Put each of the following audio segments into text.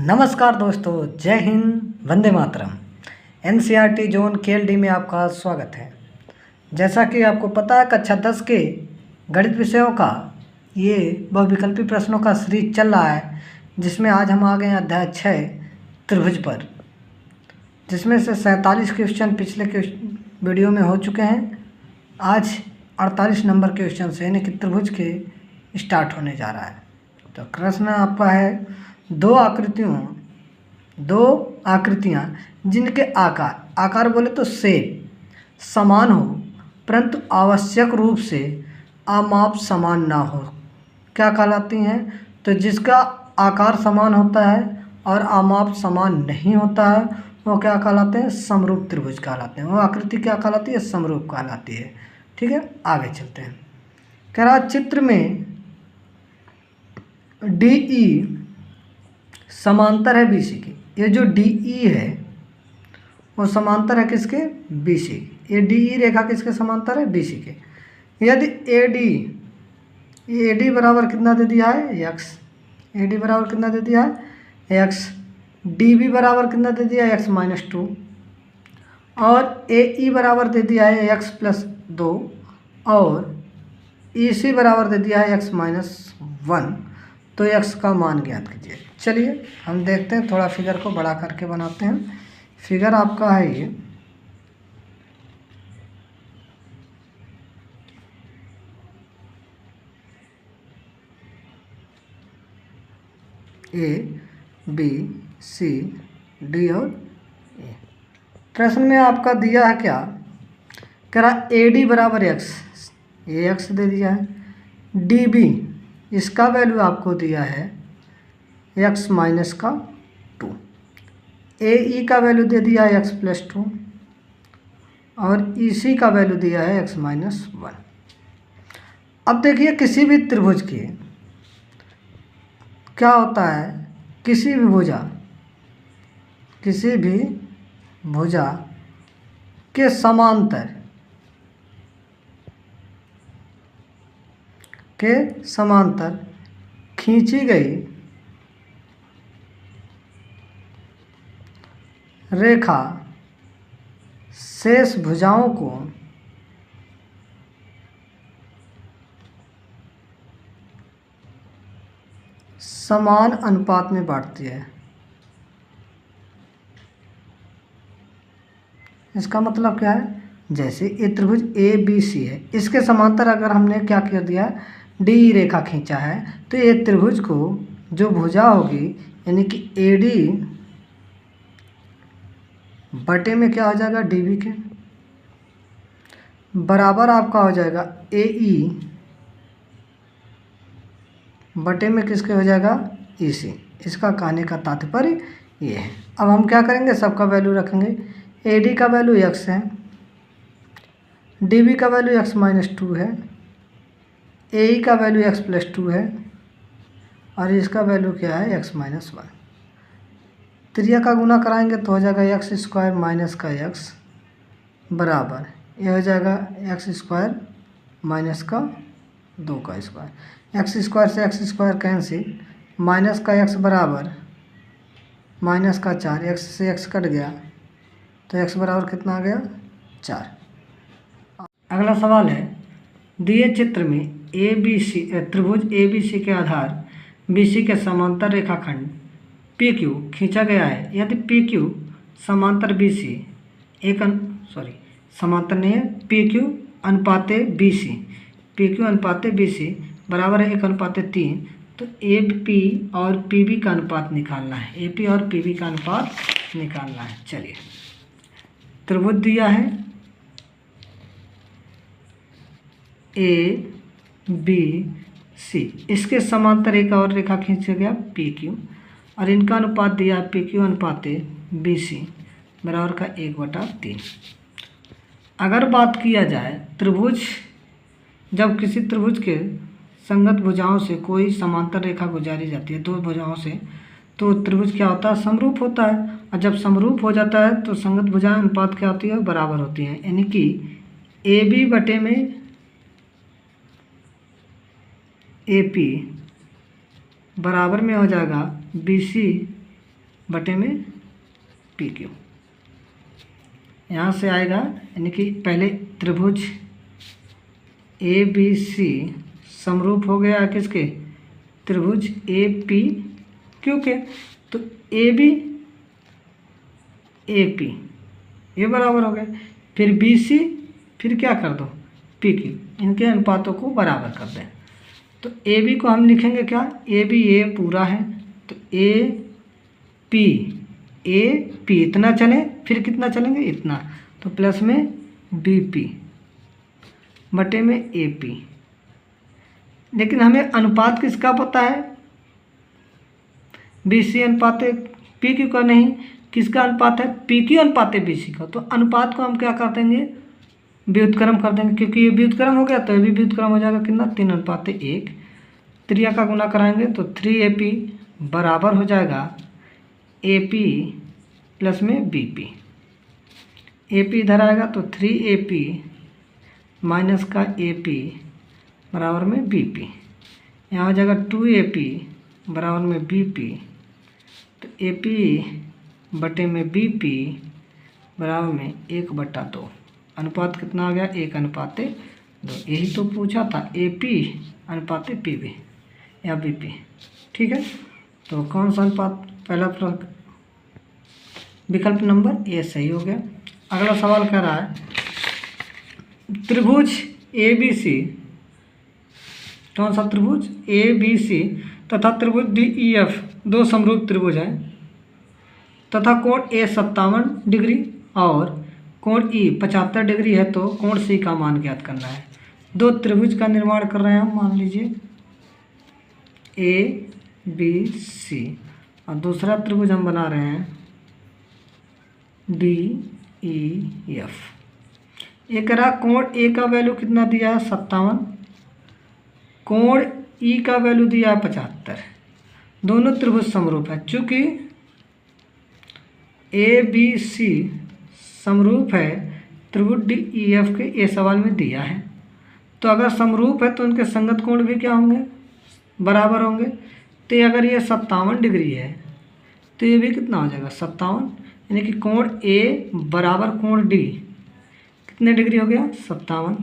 नमस्कार दोस्तों, जय Hind, Vande Mataram. NCERT zone KLD में आपका स्वागत है। जैसा कि आपको पता है, कक्षा 10 के गणित विषयों का ये बहुविकल्पी प्रश्नों का सीरीज चल रहा है, जिसमें आज हम आ गए हैं अध्याय 6 त्रिभुज पर, जिसमें से 47 क्वेश्चन पिछले वीडियो में हो चुके हैं। आज 48 नंबर क्वेश्चन से यानी कि त्रिभुज के स्टार्ट होने जा रहा है। तो प्रश्न आपका है, दो आकृतियाँ जिनके आकार बोले तो शेप समान हो, परंतु आवश्यक रूप से आमाप समान ना हो, क्या कहलाती हैं? तो जिसका आकार समान होता है और आमाप समान नहीं होता है वो क्या कहलाते हैं? समरूप त्रिभुज कहलाते हैं। वो आकृति क्या कहलाती है? समरूप कहलाती है। ठीक है, आगे चलते हैं। कह रहा चित्र में DE समांतर है BC की। ये जो DE है वो समांतर है किसके? BC की। ये DE रेखा किसके समांतर है? BC के। यदि AD बराबर कितना दे दिया है? x। AD बराबर कितना दे दिया है? x। DB बराबर कितना दे दिया है? x - 2। और AE बराबर दे दिया है x + 2 और EC बराबर दे दिया है x - 1। तो x का मान ज्ञात कीजिए। चलिए हम देखते हैं, थोड़ा फिगर को बड़ा करके बनाते हैं। फिगर आपका है ये ABCD और A। प्रश्न में आपका दिया है क्या? कह रहा AD बराबर x, ये x दे दिया है। DB इसका वैल्यू आपको दिया है x - 2। AE का वैल्यू दे दिया है x + 2 और EC का वैल्यू दिया है x - 1। अब देखिए, किसी भी त्रिभुज के क्या होता है? किसी भी भुजा के समांतर खींची गई रेखा शेष भुजाओं को समान अनुपात में बांटती है। इसका मतलब क्या है? जैसे ये त्रिभुज ABC है, इसके समांतर अगर हमने क्या कर दिया, DE रेखा खींचा है, तो ये त्रिभुज को जो भुजा होगी यानी कि AD बटे में क्या हो जाएगा? DB के बराबर आपका हो जाएगा AE बटे में किसके हो जाएगा? EC। इसका कहने का तात्पर्य ये है। अब हम क्या करेंगे? सबका वैल्यू रखेंगे। AD का वैल्यू x है, DB का वैल्यू x - 2 है, AE का वैल्यू x + 2 है और इसका वैल्यू क्या है? x - 1। त्रिया का गुना कराएंगे तो हो जाएगा x² - का x बराबर, ये हो जाएगा x² - का 2 का स्क्वायर। x² से x² कैंसिल, माइनस का x बराबर -4, x से x कट गया तो x बराबर कितना आ गया? 4। अगला सवाल है, दिए चित्र में त्रिभुज ABC के आधार BC के समांतर रेखाखंड PQ खींचा गया है। यदि PQ समांतर BC समांतर नहीं है, PQ अनुपाते BC बराबर है 1/3, तो AP और PB का अनुपात निकालना है। AP और PB का अनुपात निकालना है। चलिए, त्रिभुज दिया है ABC, इसके समांतर एक और रेखा खींचा गया PQ और इनका अनुपात दिया PQ अनुपाते BC बराबर का 1/3। अगर बात किया जाए त्रिभुज, जब किसी त्रिभुज के संगत भुजाओं से कोई समांतर रेखा गुजारी जाती है, दो भुजाओं से, तो त्रिभुज क्या होता है? समरूप होता है। और जब समरूप हो जाता है तो संगत भुजाएं अनुपात क्या होती है? बराबर होती हैं। यानी कि AB बटे में AP बराबर में हो जाएगा BC बटे में पी क्यू। यहाँ से आएगा, यानी कि पहले त्रिभुज ए बी सी समरूप हो गया किसके, त्रिभुज ए पी क्यू के। तो ए बी ए पी ये बराबर हो गए, फिर बी सी, फिर क्या कर दो पी क्यू, इनके अनुपातों को बराबर कर दें। तो ए बी को हम लिखेंगे क्या, ए बी ए पूरा है, तो ए पी इतना चले, फिर कितना चलेंगे इतना, तो प्लस में बी पी बटे में ए पी। लेकिन हमें अनुपात किसका पता है, बी सी अनुपात पी क्यू का नहीं, किसका अनुपात है, पी क्यू अनुपात बी सी का। तो अनुपात को हम क्या कर देंगे, व्युत्क्रम कर देंगे, क्योंकि ये व्युत्क्रम हो गया तो ये भी व्युत्क्रम हो जाएगा, कितना 3:1। त्रिया का गुना कराएंगे तो 3AP बराबर हो जाएगा AP प्लस में BP। AP इधर आएगा तो 3AP माइनस का AP बराबर में BP। यहाँ हो जाएगा 2AP बराबर में BP। तो AP बटे में BP बराबर में 1/2। अनुपात कितना आ गया, 1:2। यही तो पूछा था, AP अनुपात PB या BP। ठीक है, तो कौन सा अनुपात, पहला विकल्प नंबर ए सही हो गया। अगला सवाल कह रहा है, त्रिभुज ABC, कौन सा त्रिभुज ABC तथा त्रिभुज DEF दो समरूप त्रिभुज हैं तथा कोण A 57 डिग्री और कोण E 75 डिग्री है, तो कोण C का मान ज्ञात करना है। दो त्रिभुज का निर्माण कर रहे हैं हम, मान लीजिए ABC, और दूसरा त्रिभुज हम बना रहे हैं DEF। ये कह रहा कोण A का वैल्यू कितना दिया है 57, कोण E का वैल्यू दिया है 75। दोनों त्रिभुज समरूप है, चूँकि ABC समरूप है त्रिभुज DEF के, ये सवाल में दिया है। तो अगर समरूप है तो उनके संगत कोण भी क्या होंगे, बराबर होंगे। तो अगर ये 57 डिग्री है तो ये भी कितना हो जाएगा 57, यानी कि कोण A बराबर कोण D कितने डिग्री हो गया 57।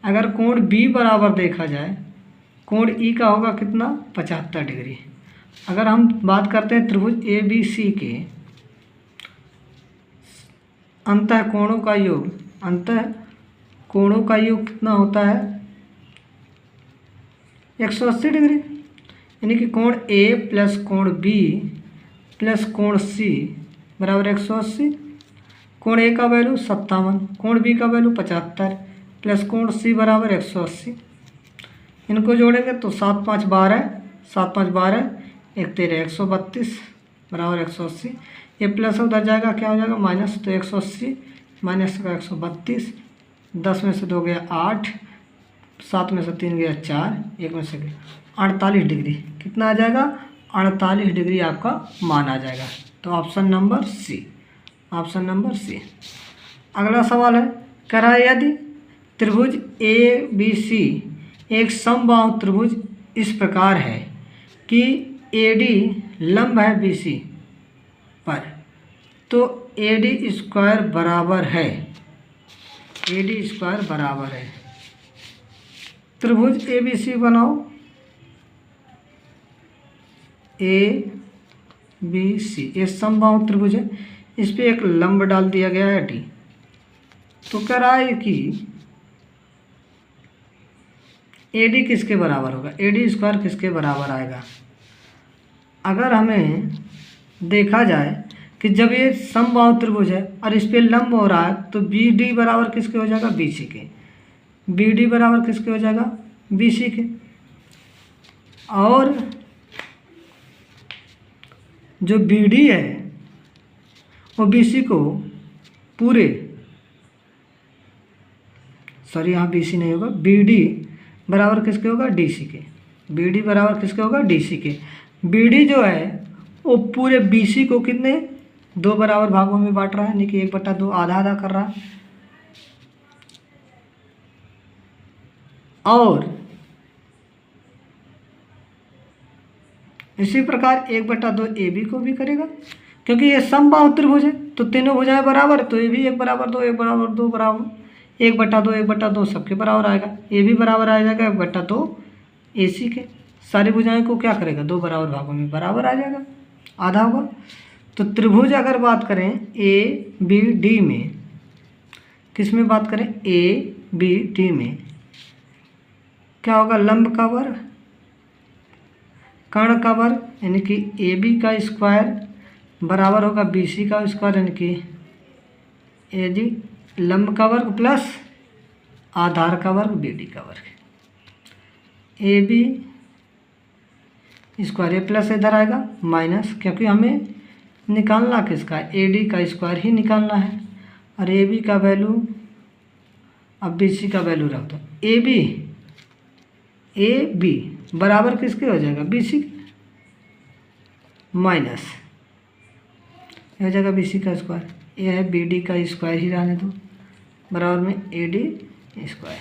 अगर कोण B बराबर देखा जाए, कोण E का होगा कितना 75 डिग्री। अगर हम बात करते हैं त्रिभुज ABC के अंतः कोणों का योग, अंतः कोणों का योग कितना होता है 180 डिग्री, यानी कि कोण A प्लस कोण B प्लस कोण C बराबर 180। कोण A का वैल्यू 57, कोण B का वैल्यू 75 प्लस कोण C बराबर 180। इनको जोड़ेंगे तो 7 5 12, 7 5 12, 1 13 132 बराबर 180। ये प्लस उधर जाएगा, क्या हो जाएगा माइनस, तो 180 माइनस का 132, 10 में से 2 गया 8, 7 में से 3 गया 4, 1 में से 48 डिग्री। कितना आ जाएगा 48 डिग्री आपका मान आ जाएगा। तो option number C, option number C. अगला सवाल है, कह रहा है यदि त्रिभुज ABC एक समबाहु त्रिभुज इस प्रकार है कि AD लंब है BC पर, तो AD स्क्वायर बराबर है, AD स्क्वायर बराबर है। त्रिभुज ABC बनाओ, ABC ये समबाहु त्रिभुज है, इस पे एक लंब डाल दिया गया है D। तो कह रहा है कि AD किसके बराबर होगा, AD स्क्वायर किसके बराबर आएगा। अगर हमें देखा जाए कि जब ये समबाहु त्रिभुज है और इस पे लंब हो रहा है, तो BD बराबर किसके हो जाएगा BC के, BD बराबर किसके हो जाएगा BC के। और जो BD है वो BC को पूरे, सॉरी यहाँ BC नहीं होगा, BD बराबर किसके होगा DC के, BD बराबर किसके होगा DC के। BD जो है वो पूरे BC को कितने 2 बराबर भागों में बांट रहा है, यानी कि 1/2 आधा आधा कर रहा है। और इसी प्रकार 1/2 AB को भी करेगा, क्योंकि ये समबाहु त्रिभुज है तो तीनों भुजाएं बराबर है, तो ये भी 1/2 1/2 1/2 1/2 1/2 सबके बराबर आएगा, ये भी बराबर आ जाएगा 1/2 AC के। सारी भुजाएं को क्या करेगा, 2 बराबर भागों में बराबर आ जाएगा, आधा होगा। तो त्रिभुज अगर बात करें ABD में, किस में बात करें, ABD में क्या होगा, लंब का वर्ग कर्ण का वर्ग यानी कि AB का स्क्वायर बराबर होगा BC का स्क्वायर यानी कि AD लंब का वर्ग प्लस आधार का वर्ग BD का वर्ग। AB स्क्वायर ये प्लस इधर आएगा माइनस, क्योंकि हमें निकालना किसका है, AD का स्क्वायर ही निकालना है। और AB का वैल्यू, अब BC का वैल्यू रख दो। AB बराबर किसके हो जाएगा, BC माइनस हो जाएगा BC का स्क्वायर, ये है BD का स्क्वायर ही रहने दो बराबर में AD स्क्वायर।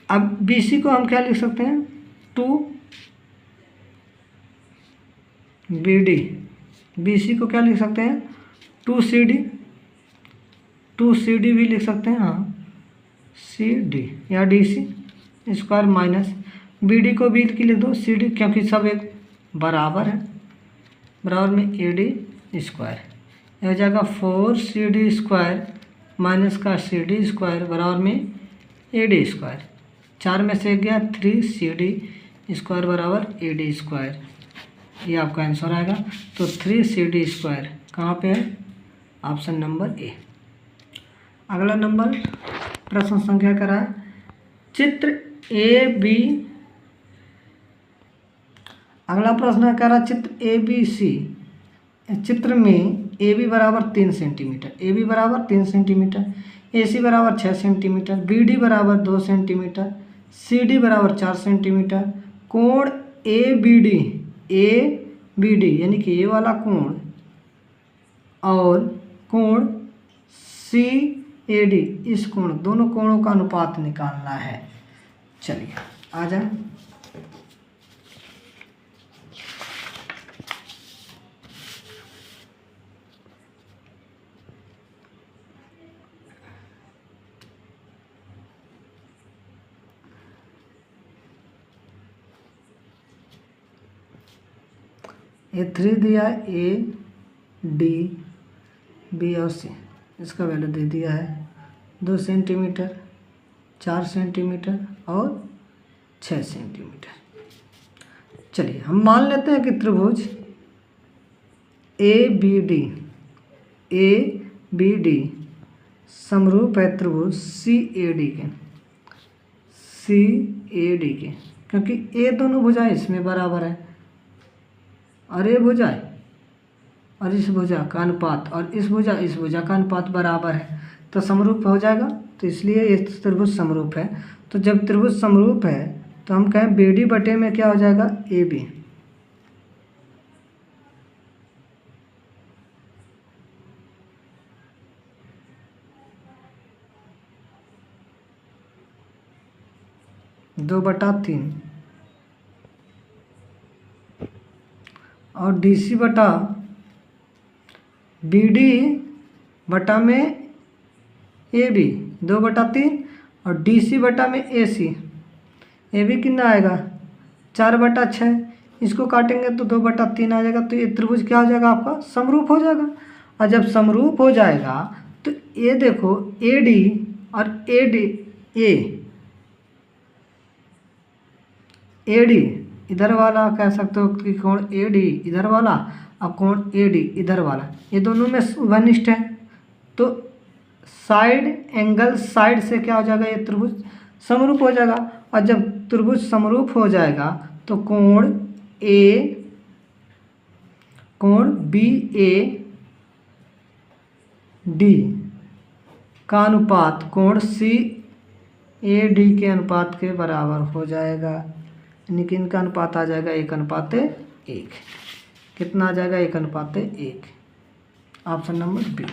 अब BC को हम क्या लिख सकते हैं, 2BD, BC को क्या लिख सकते हैं, 2CD, 2CD भी लिख सकते हैं, हाँ CD या DC स्क्वायर माइनस BD को भी लिख दो CD, क्योंकि सब एक बराबर है बराबर में AD स्क्वायर। यह हो जाएगा 4CD स्क्वायर माइनस का CD स्क्वायर बराबर में AD स्क्वायर। 4 में से 1 गया, 3CD स्क्वायर बराबर AD स्क्वायर, ये आपका आंसर आएगा। तो 3CD स्क्वायर कहाँ पे है, ऑप्शन नंबर ए। अगला नंबर प्रश्न संख्या करा है, चित्र AB, अगला प्रश्न कह रहा है चित्र ABC, चित्र में AB बराबर 3 सेंटीमीटर, AB बराबर 3 सेंटीमीटर, AC बराबर 6 सेंटीमीटर, BD बराबर 2 सेंटीमीटर, CD बराबर 4 सेंटीमीटर, कोण ABD यानी कि ये वाला कोण और कोण CAD, इस कोण, दोनों कोणों का अनुपात निकालना है। चलिए आ जाए, ये 3 दिया है, AD B और C, इसका वैल्यू दे दिया है 2 सेंटीमीटर, 4 सेंटीमीटर और 6 सेंटीमीटर। चलिए हम मान लेते हैं कि त्रिभुज ABD समरूप है त्रिभुज CAD के, क्योंकि ये दोनों भुजाएं इसमें बराबर है और ये भुजा और इस भुजा का अनुपात और इस भुजा का अनुपात बराबर है, तो समरूप हो जाएगा। तो इसलिए ये त्रिभुज समरूप है। तो जब त्रिभुज समरूप है तो हम कहें BD बटे में क्या हो जाएगा, AB। दो बटा 3 और DC बटा BD बटा में AB 2/3 और DC बटा में AC, AB कितना आएगा 4/6, इसको काटेंगे तो 2/3 आ जाएगा। तो ये त्रिभुज क्या हो जाएगा, आपका समरूप हो जाएगा। और जब समरूप हो जाएगा तो ये देखो AD और AD इधर वाला कह सकते हो कि कोण AD इधर वाला और कोण AD इधर वाला, ये दोनों में वनिष्ठ है, तो साइड एंगल साइड से क्या हो जाएगा, ये त्रिभुज समरूप हो जाएगा। और जब त्रिभुज समरूप हो जाएगा तो कोण BAD का अनुपात कोण CAD के अनुपात के बराबर हो जाएगा, यानी कि इनका अनुपात आ जाएगा 1:1। कितना आ जाएगा, 1:1। Option number B.